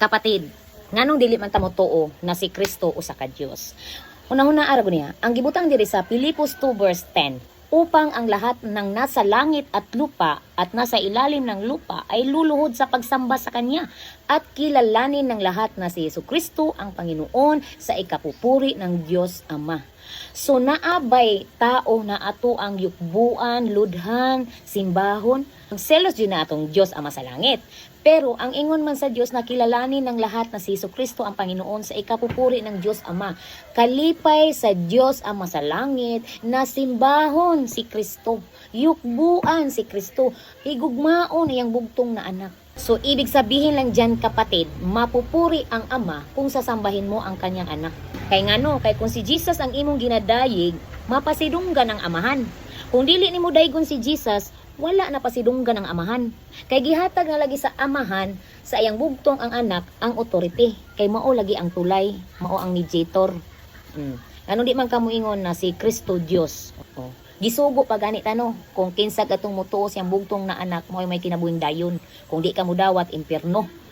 Kapatid, nganong dili man ta motuo na si Kristo usa ka Dios. Una-una araw niya, ang gibutang diri sa Pilipos 2 verse 10, upang ang lahat ng nasa langit at lupa at nasa ilalim ng lupa ay luluhod sa pagsamba sa Kanya at kilalanin ng lahat na si Jesucristo ang Panginoon sa ikapupuri ng Diyos Ama. So naabay tao na ato ang yukbuan, ludhan, simbahon, ang selos yun na atong Diyos Ama sa langit. Pero ang ingon man sa Diyos na kilalanin ng lahat na si Jesucristo ang Panginoon sa ikapupuri ng Diyos Ama. Kalipay sa Diyos Ama sa langit na simbahon si Kristo. Yukbuan si Kristo. Higugmaon iyang bugtong na anak. So ibig sabihin lang dyan kapatid, mapupuri ang Ama kung sasambahin mo ang kanyang anak. Kay ngano, kay kung si Jesus ang imong ginadayig, mapasidunggan ang amahan. Kung dili nimo daygon si Jesus, wala na pasidunggan ang amahan. Kay gihatag na lagi sa amahan sa iyang bugtong ang anak ang authority. Kay mao lagi ang tulay, mao ang mediator. Ano di man kamo ingon na si Kristo Dios. Gisugo pa gani tano kung kinsa katong mutuo siyang bugtong na anak mo ay may kinabuhing dayon. Kung di ka mo dawat impierno.